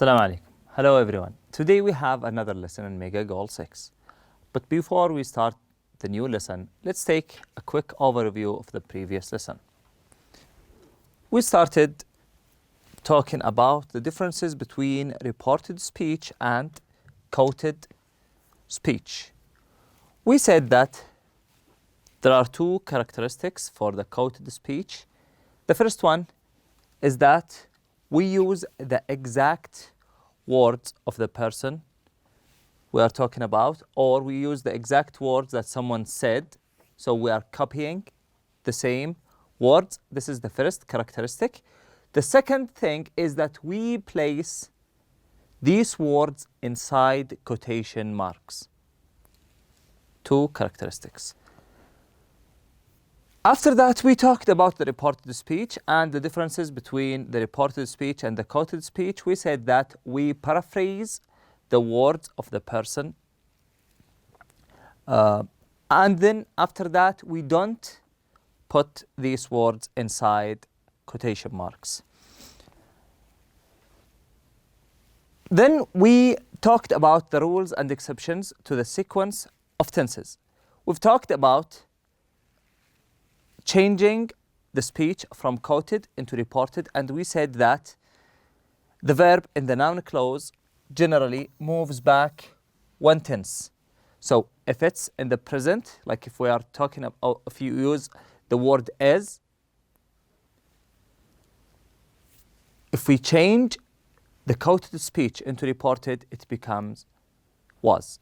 Assalamu alaikum. Hello everyone. Today we have another lesson in Mega Goal 6. But before we start the new lesson, let's take a quick overview of the previous lesson. We started talking about the differences between reported speech and quoted speech. We said that there are two characteristics for the quoted speech. The first one is that we use the exact words of the person we are talking about, or we use the exact words that someone said. So we are copying the same words. This is the first characteristic. The second thing is that we place these words inside quotation marks. Two characteristics. After that, we talked about the reported speech and the differences between the reported speech and the quoted speech. We said that we paraphrase the words of the person. And then after that, we don't put these words inside quotation marks. Then we talked about the rules and exceptions to the sequence of tenses. We've talked about changing the speech from quoted into reported, and we said that the verb in the noun clause generally moves back one tense. So if it's in the present, like if we are talking about, if you use the word is, if we change the quoted speech into reported, it becomes was.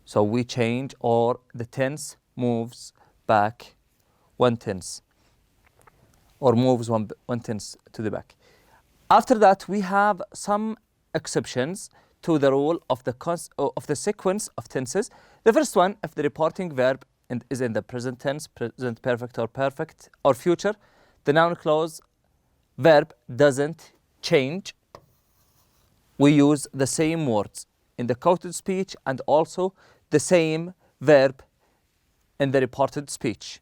So we change, or the tense moves back one tense, or moves one tense to the back. After that, we have some exceptions to the rule of the sequence of tenses. The first one, if the reporting verb is in the present tense, present perfect or future, the noun clause verb doesn't change. We use the same words in the quoted speech and also the same verb in the reported speech.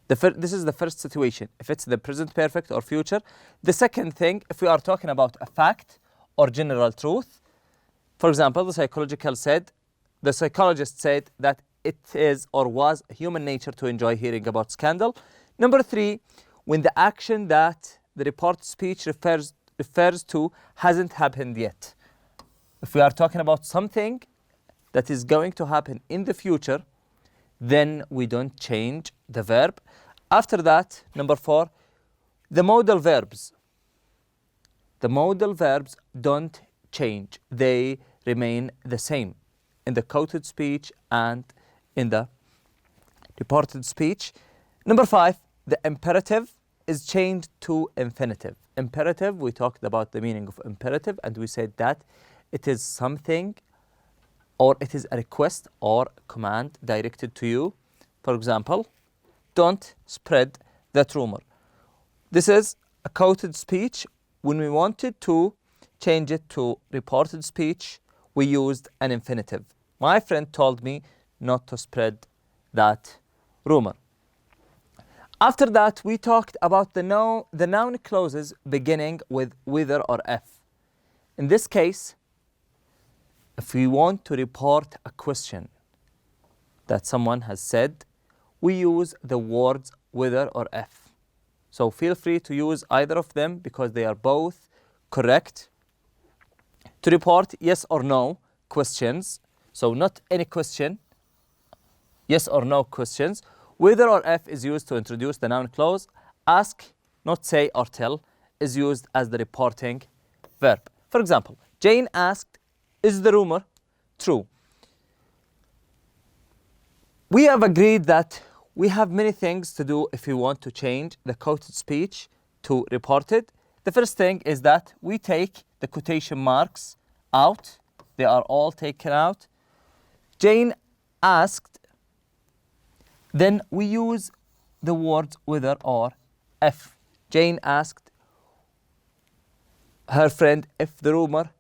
This is the first situation, if it's the present perfect or future. The second thing, if we are talking about a fact or general truth, for example, the psychologist said that it is or was human nature to enjoy hearing about scandal. Number 3, when the action that the reported speech refers to hasn't happened yet. If we are talking about something that is going to happen in the future, then we don't change the verb. After that, number 4, the modal verbs. The modal verbs don't change. They remain the same in the quoted speech and in the reported speech. Number 5, the imperative is changed to infinitive. Imperative, we talked about the meaning of imperative, and we said that it is something, or it is a request or command directed to you. For example, don't spread that rumor. This is a quoted speech. When we wanted to change it to reported speech, we used an infinitive. My friend told me not to spread that rumor. After that, we talked about the noun clauses beginning with whether or if. In this case, if we want to report a question that someone has said, we use the words whether or if. So feel free to use either of them because they are both correct. To report yes or no questions, so not any question, yes or no questions. Whether or if is used to introduce the noun clause. Ask, not say or tell, is used as the reporting verb. For example, Jane asked, is the rumor true? We have agreed that we have many things to do if we want to change the quoted speech to reported. The first thing is that we take the quotation marks out. They are all taken out. Jane asked. Then we use the words whether or if. Jane asked her friend if the rumor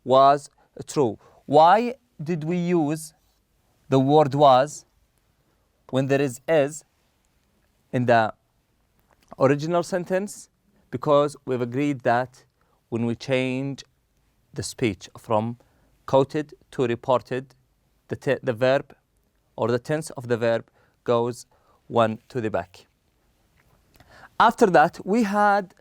was true. Why did we use the word was when there is in the original sentence? Because we've agreed that when we change the speech from quoted to reported. The verb or the tense of the verb goes one to the back. After that, we had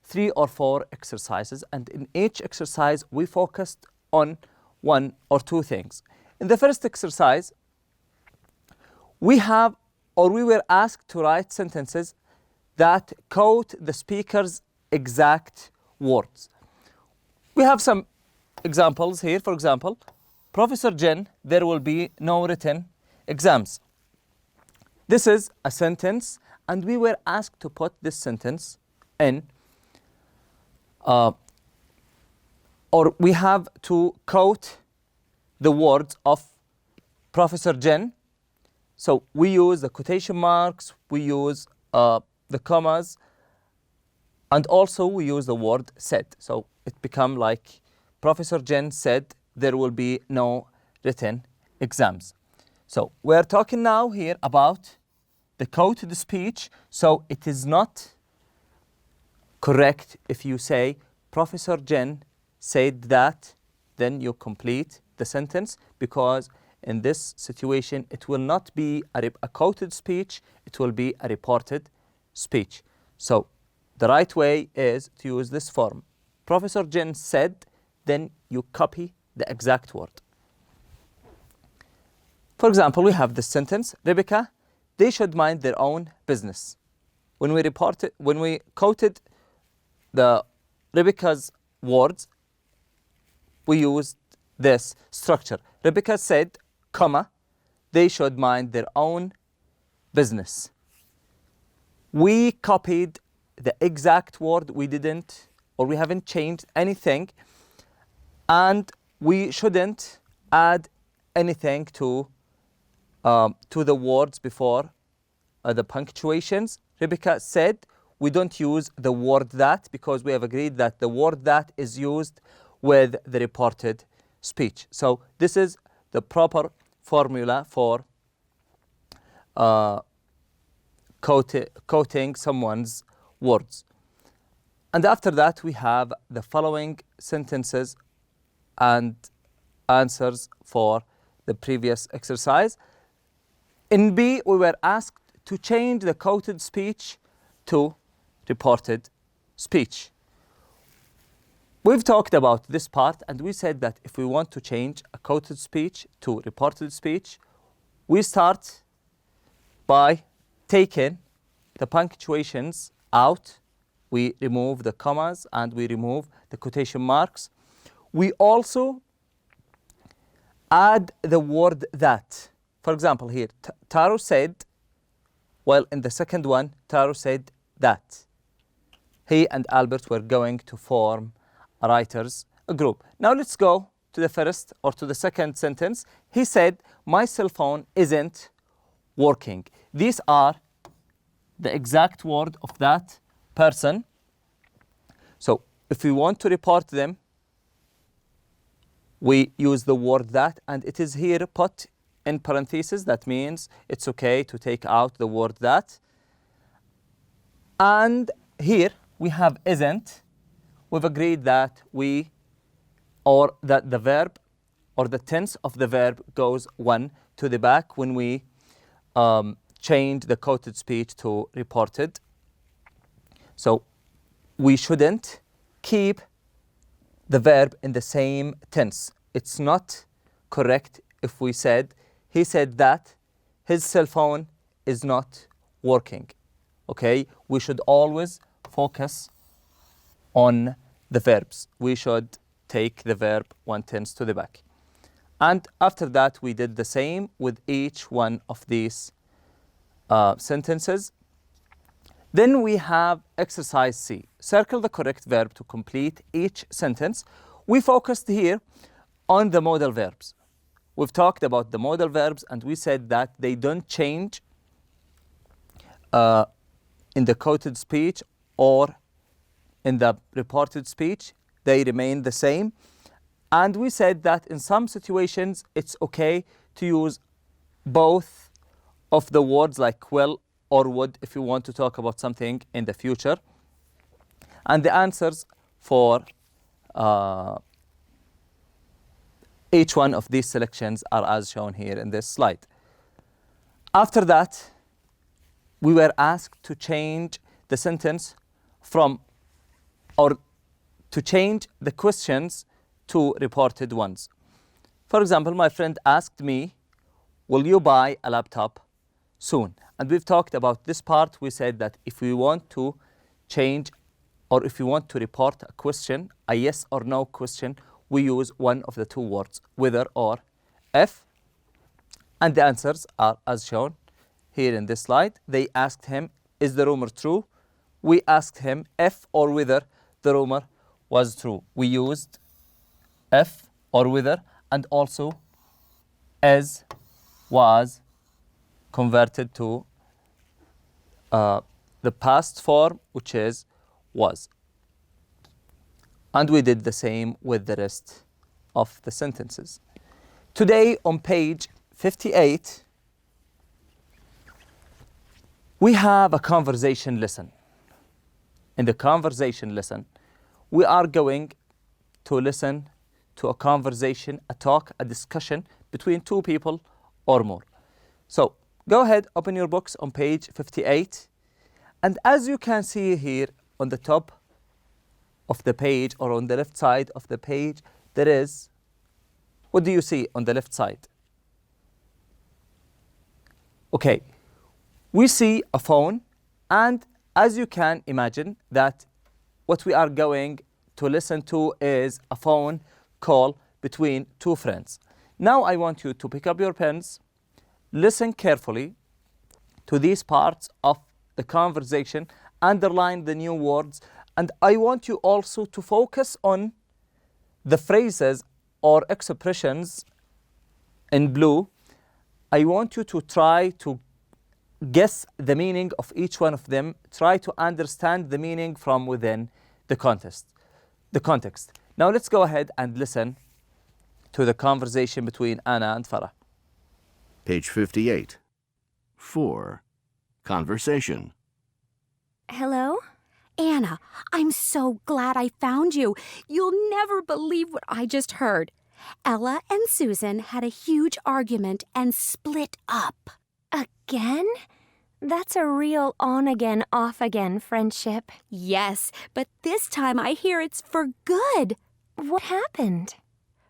3 or 4 exercises, and in each exercise we focused on 1 or 2 things. In the first exercise, we were asked to write sentences that quote the speaker's exact words. We have some examples here. For example, Professor Jen, there will be no written exams. This is a sentence, and we were asked to put this sentence in, or we have to quote the words of Professor Jen. So we use the quotation marks, we use the commas, and also we use the word said. So it become like Professor Jen said there will be no written exams. So we're talking now here about the quoted speech. So it is not correct if you say Professor Jen said that, then you complete the sentence, because in this situation it will not be a quoted speech, it will be a reported speech. So the right way is to use this form. Professor Jen said, then you copy the exact word. For example, we have this sentence, Rebecca, they should mind their own business. When we quoted the Rebecca's words, we used this structure. Rebecca said, comma, they should mind their own business. We copied the exact word. We haven't changed anything, and we shouldn't add anything to the words before the punctuations. Rebecca said, we don't use the word that, because we have agreed that the word that is used with the reported speech. So this is the proper formula for quoting someone's words. And after that, we have the following sentences and answers for the previous exercise. In B, we were asked to change the quoted speech to reported speech. We've talked about this part, and we said that if we want to change a quoted speech to reported speech, we start by taking the punctuations out. We remove the commas and we remove the quotation marks. We also add the word that. For example, here, Taro said, well, in the second one, Taro said that he and Albert were going to form a writers group. Now let's go to the first or to the second sentence. He said, my cell phone isn't working. These are the exact word of that person. So if we want to report them, we use the word that, and it is here put in parentheses. That means it's okay to take out the word that. And here we have isn't. We've agreed that that the verb or the tense of the verb goes one to the back when we change the quoted speech to reported. So we shouldn't keep the verb in the same tense. It's not correct if we said, he said that his cell phone is not working. Okay? We should always focus on the verbs. We should take the verb one tense to the back. And after that, we did the same with each one of these sentences. Then we have exercise C. Circle the correct verb to complete each sentence. We focused here on the modal verbs. We've talked about the modal verbs, and we said that they don't change in the quoted speech or in the reported speech. They remain the same. And we said that in some situations, it's okay to use both of the words, like will or would, if you want to talk about something in the future. And the answers for Each one of these selections are as shown here in this slide. After that, we were asked to change the sentence or to change the questions to reported ones. For example, my friend asked me, will you buy a laptop soon? And we've talked about this part. We said that if we want to change or if we want to report a question, a yes or no question, we use one of the two words, whether or if. And the answers are as shown here in this slide. They asked him, is the rumor true? We asked him if or whether the rumor was true. We used if or whether, and also as was converted to the past form, which is was. And we did the same with the rest of the sentences. Today on page 58, we have a conversation lesson. In the conversation lesson, we are going to listen to a conversation, a talk, a discussion between two people or more. So go ahead, open your books on page 58. And as you can see here on the top of the page or on the left side of the page, there is, what do you see on the left side? Okay, we see a phone, and as you can imagine that what we are going to listen to is a phone call between two friends. Now I want you to pick up your pens, listen carefully to these parts of the conversation, underline the new words, and I want you also to focus on the phrases or expressions in blue. I want you to try to guess the meaning of each one of them. Try to understand the meaning from within the context. Now let's go ahead and listen to the conversation between Anna and Farah. Page 58. 4. Conversation. Hello? Anna, I'm so glad I found you. You'll never believe what I just heard. Ella and Susan had a huge argument and split up. Again? That's a real on-again, off-again friendship. Yes, but this time I hear it's for good. What happened?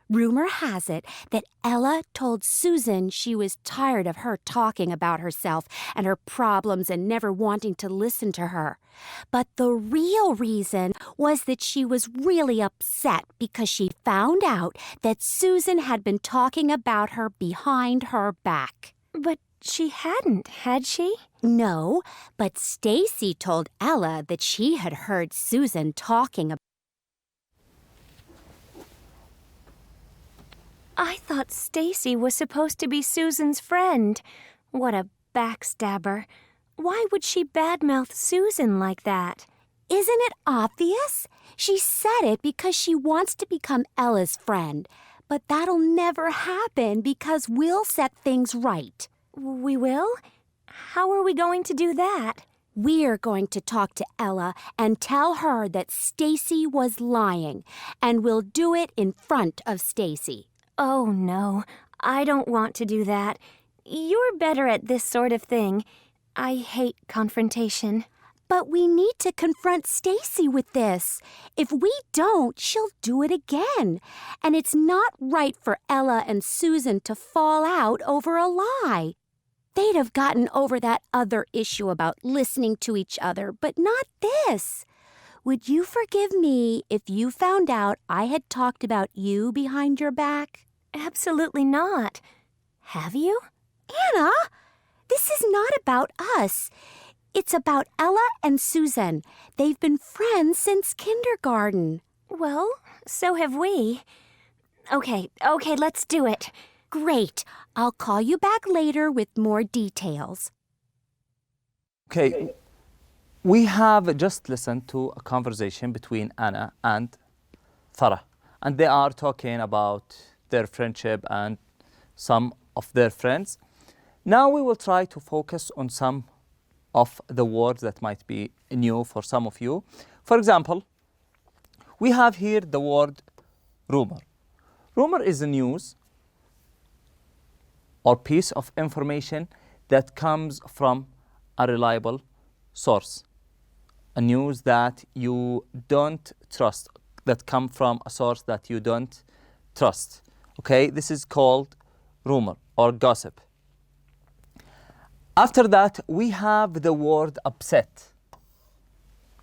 Rumor has it that Ella told Susan she was tired of her talking about herself and her problems and never wanting to listen to her. But the real reason was that she was really upset because she found out that Susan had been talking about her behind her back. But she hadn't, had she? No, but Stacy told Ella that she had heard Susan talking about. I thought Stacy was supposed to be Susan's friend. What a backstabber. Why would she badmouth Susan like that? Isn't it obvious? She said it because she wants to become Ella's friend. But that'll never happen because we'll set things right. We will? How are we going to do that? We're going to talk to Ella and tell her that Stacy was lying, and we'll do it in front of Stacy. Oh, no. I don't want to do that. You're better at this sort of thing. I hate confrontation. But we need to confront Stacy with this. If we don't, she'll do it again. And it's not right for Ella and Susan to fall out over a lie. They'd have gotten over that other issue about listening to each other, but not this. Would you forgive me if you found out I had talked about you behind your back? Absolutely not. Have you? Anna, this is not about us. It's about Ella and Susan. They've been friends since kindergarten. Well, so have we. Okay, let's do it. Great. I'll call you back later with more details. Okay, we have just listened to a conversation between Anna and Farah, and they are talking about their friendship and some of their friends. Now we will try to focus on some of the words that might be new for some of you. For example, we have here the word rumor. Rumor is a news or piece of information that comes from a reliable source. A news that you don't trust, that come from a source that you don't trust. Okay, this is called rumor or gossip. After that, we have the word upset.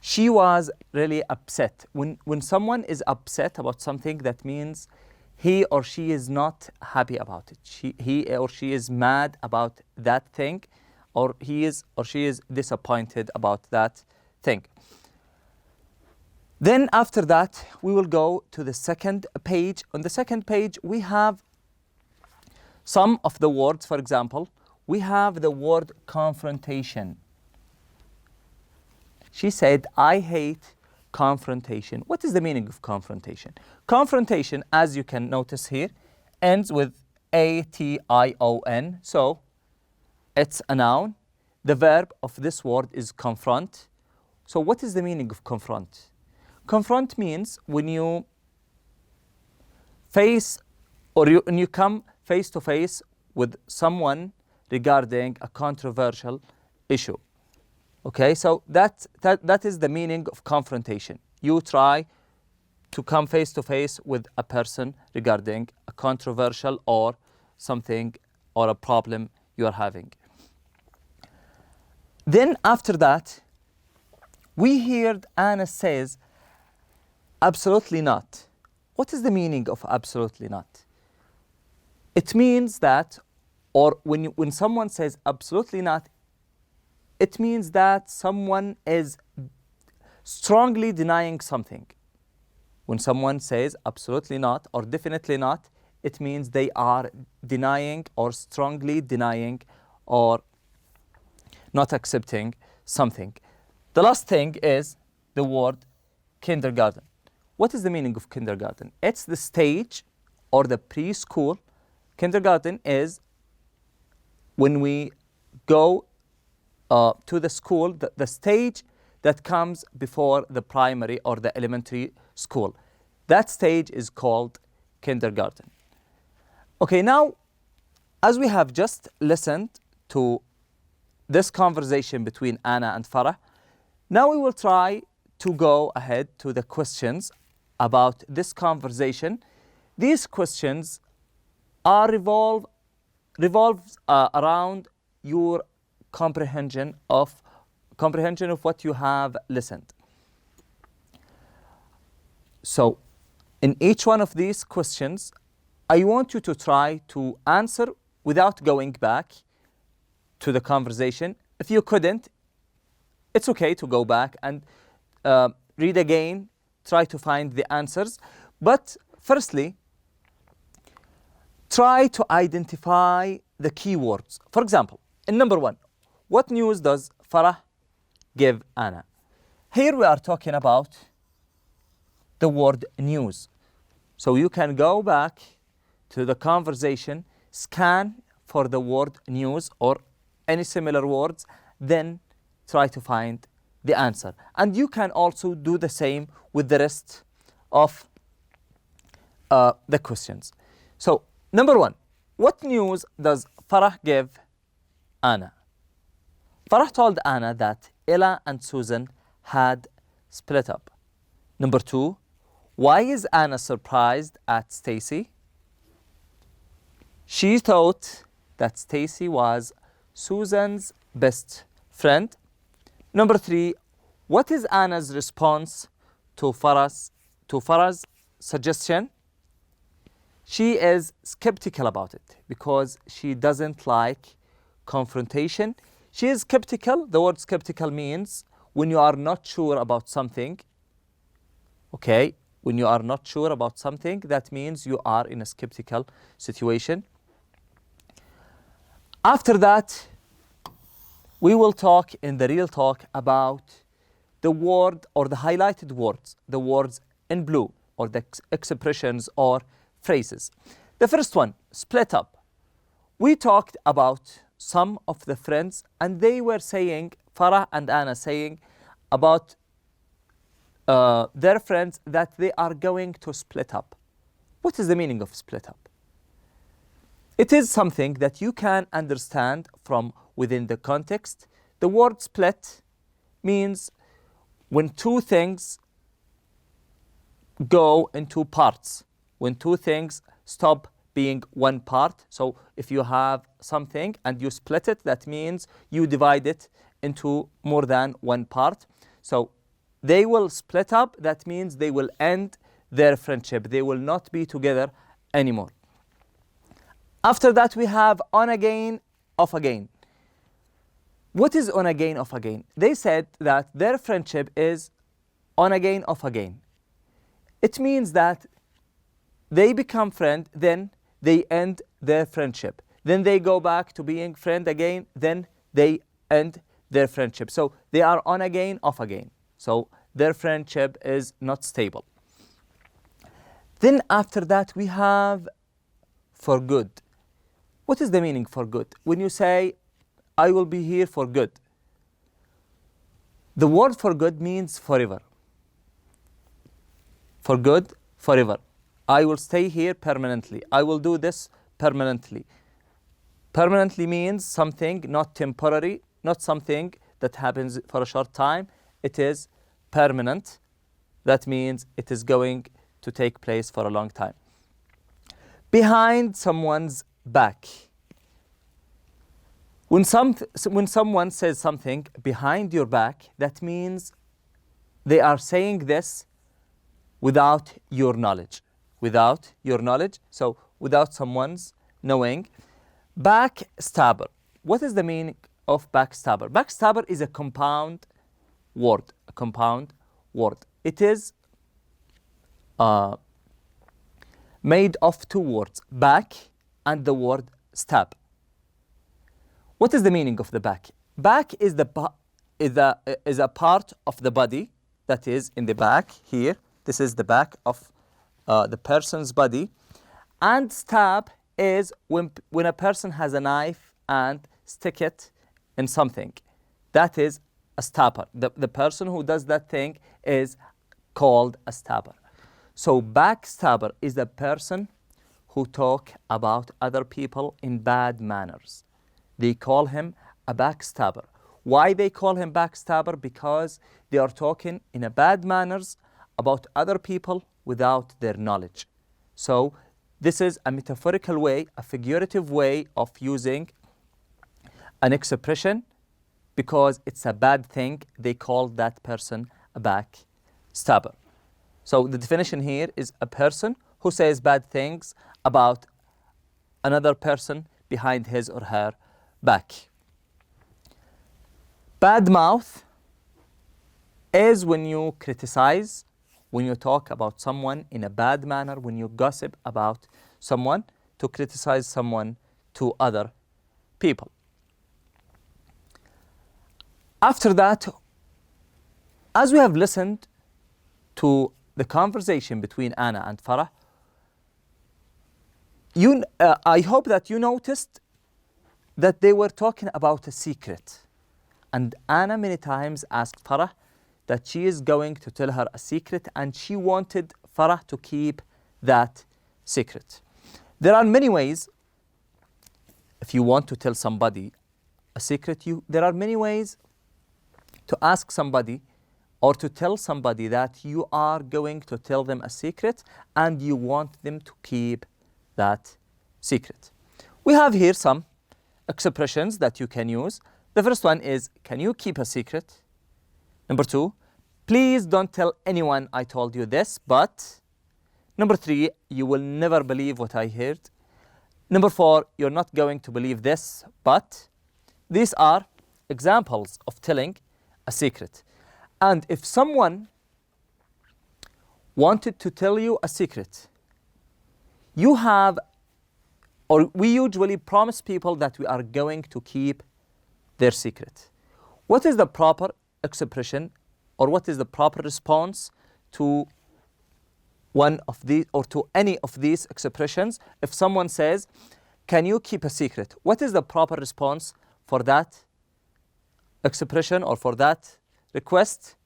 She was really upset. When someone is upset about something, that means he or she is not happy about it. He or she is mad about that thing, or he is or she is disappointed about that thing. Then after that, we will go to the second page. On the second page, we have some of the words. For example, we have the word confrontation. She said, I hate confrontation. What is the meaning of confrontation? Confrontation, as you can notice here, ends with A-T-I-O-N. So it's a noun. The verb of this word is confront. So what is the meaning of confront? Confront means when you face or when you come face to face with someone regarding a controversial issue. Okay, so that is the meaning of confrontation. You try to come face to face with a person regarding a controversial or something or a problem you are having. Then after that, we heard Anna says, absolutely not. What is the meaning of absolutely not? It means that, or when someone says absolutely not, it means that someone is strongly denying something. When someone says absolutely not or definitely not, it means they are denying or strongly denying or not accepting something. The last thing is the word kindergarten. What is the meaning of kindergarten? It's the stage or the preschool. Kindergarten is when we go to the school, the stage that comes before the primary or the elementary school. That stage is called kindergarten. Okay, now, as we have just listened to this conversation between Anna and Farah, now we will try to go ahead to the questions about this conversation. These questions are revolve around your comprehension of what you have listened. So, in each one of these questions, I want you to try to answer without going back to the conversation. If you couldn't, it's okay to go back and read again, try to find the answers. But firstly, try to identify the keywords. For example, in number one, what news does Farah give Anna? Here we are talking about the word news. So you can go back to the conversation, scan for the word news or any similar words, then try to find the answer. And you can also do the same with the rest of the questions. So, number one, what news does Farah give Anna? Farah told Anna that Ella and Susan had split up. Number two, why is Anna surprised at Stacy? She thought that Stacy was Susan's best friend. Number three, what is Anna's response to Farah's suggestion? She is skeptical about it because she doesn't like confrontation. She is skeptical. The word skeptical means when you are not sure about something. Okay, when you are not sure about something, that means you are in a skeptical situation. After that, we will talk in the real talk about the word or the highlighted words, the words in blue or the expressions or phrases. The first one, split up. We talked about some of the friends and they were saying, Farah and Anna saying about their friends that they are going to split up. What is the meaning of split up? It is something that you can understand from within the context. The word split means when two things go into parts, when two things stop being one part. So if you have something and you split it, that means you divide it into more than one part. So they will split up, that means they will end their friendship. They will not be together anymore. After that, we have on again, off again. What is on again, off again? They said that their friendship is on again, off again. It means that they become friends, then they end their friendship. Then they go back to being friend again, then they end their friendship. So they are on again, off again. So their friendship is not stable. Then after that, we have for good. What is the meaning for good? When you say, I will be here for good, the word for good means forever. For good, forever. I will stay here permanently. I will do this permanently. Permanently means something not temporary, not something that happens for a short time. It is permanent. That means it is going to take place for a long time. Behind someone's back. When someone says something behind your back, that means they are saying this without your knowledge. Without your knowledge, so without someone's knowing. Backstabber. What is the meaning of backstabber? Backstabber is a compound word. A compound word. It is made of two words, back and the word stab. What is the meaning of the back? Back is a part of the body that is in the back here. This is the back of the person's body. And stab is when a person has a knife and stick it in something. That is a stabber. The person who does that thing is called a stabber. So backstabber is the person who talk about other people in bad manners. They call him a backstabber. Why they call him backstabber? Because they are talking in a bad manners about other people without their knowledge. So this is a metaphorical way, a figurative way of using an expression because it's a bad thing. They call that person a backstabber. So the definition here is a person who says bad things about another person behind his or her back. Bad mouth is when you criticize, when you talk about someone in a bad manner, when you gossip about someone, to criticize someone to other people. After that, as we have listened to the conversation between Anna and Farah, I hope that you noticed that they were talking about a secret. And Anna many times asked Farah that she is going to tell her a secret, and she wanted Farah to keep that secret. There are many ways, if you want to tell somebody a secret, there are many ways to ask somebody or to tell somebody that you are going to tell them a secret and you want them to keep that secret. We have here some expressions that you can use. The first one is, can you keep a secret? Number 2, please don't tell anyone I told you this, but. Number 3, you will never believe what I heard. Number 4, you're not going to believe this, but. These are examples of telling a secret. And if someone wanted to tell you a secret, you have, or we usually promise people that we are going to keep their secret. What is the proper expression, or what is the proper response to one of these, or to any of these expressions? If someone says, can you keep a secret? What is the proper response for that expression or for that request?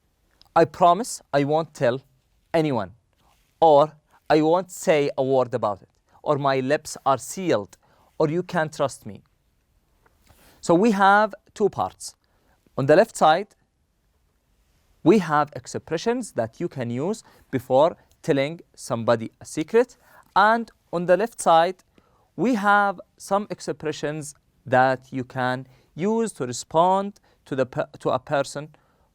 I promise I won't tell anyone. Or I won't say a word about it, or my lips are sealed, or you can't trust me. So we have two parts. On the left side, we have expressions that you can use before telling somebody a secret. And on the left side, we have some expressions that you can use to respond to a person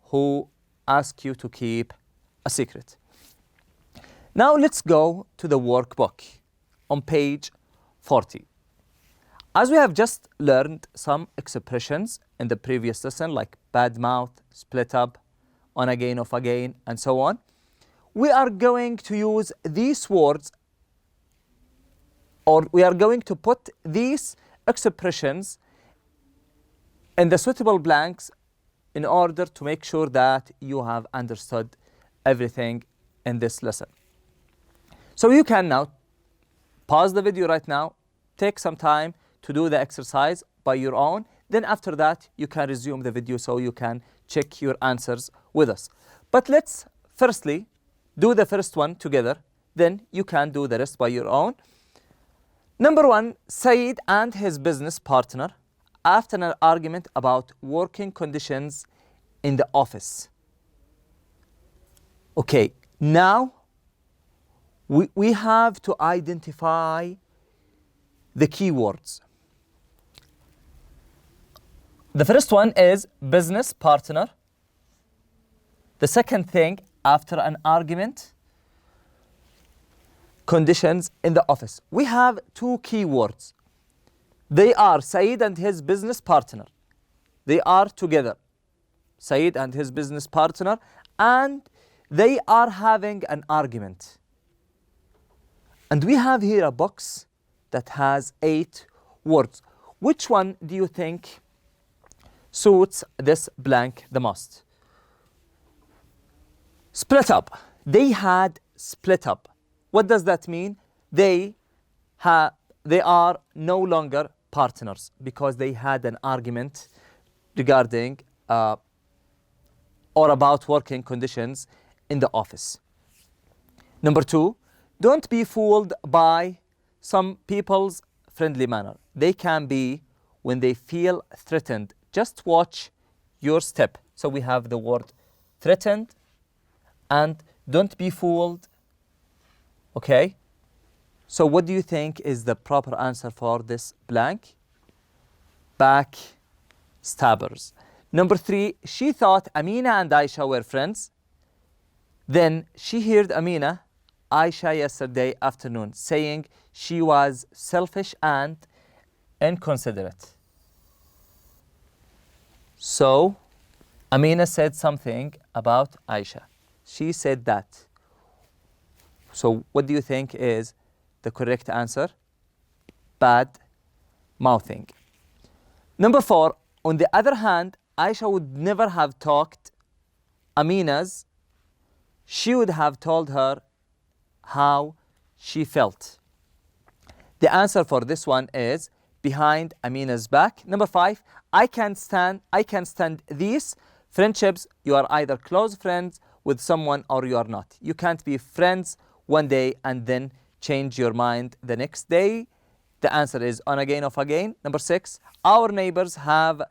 who asks you to keep a secret. Now let's go to the workbook on page 40. As we have just learned some expressions in the previous lesson, like bad mouth, split up, on again, off again, and so on, we are going to use these words, or we are going to put these expressions in the suitable blanks in order to make sure that you have understood everything in this lesson. So you can now pause the video right now, take some time to do the exercise by your own. Then after that, you can resume the video so you can check your answers with us. But let's firstly do the first one together. Then you can do the rest by your own. Number one, Said and his business partner after an argument about working conditions in the office. Okay, now we have to identify the keywords. The first one is business partner. The second thing, after an argument, conditions in the office. We have two keywords. They are Said and his business partner. They are together. Said and his business partner, and they are having an argument. And we have here a box that has 8 words. Which one do you think suits this blank the most? Split up. They had split up. What does that mean? They are no longer partners because they had an argument regarding or about working conditions in the office. Number 2, don't be fooled by some people's friendly manner. They can be when they feel threatened. Just watch your step. So we have the word threatened and don't be fooled. Okay? So what do you think is the proper answer for this blank? Backstabbers. Number 3, she thought Amina and Aisha were friends. Then she heard Aisha yesterday afternoon saying she was selfish and inconsiderate. So Amina said something about Aisha. She said that. So what do you think is the correct answer? Bad mouthing. Number 4, on the other hand, Aisha would never have talked Amina's. She would have told her how she felt. The answer for this one is behind Amina's back. Number 5, I can stand these friendships. You are either close friends with someone or you are not. You can't be friends one day and then change your mind the next day. The answer is on again, off again. Number 6, our neighbors have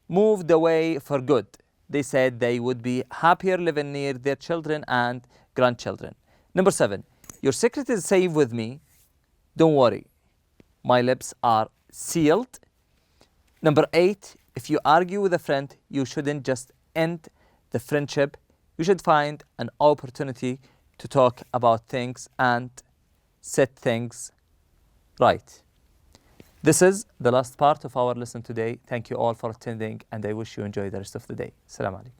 moved away for good. They said they would be happier living near their children and grandchildren. Number 7, your secret is safe with me. Don't worry, my lips are sealed. Number 8, if you argue with a friend, you shouldn't just end the friendship. You should find an opportunity to talk about things and set things right. This is the last part of our lesson today. Thank you all for attending, and I wish you enjoy the rest of the day. Assalamu alaikum.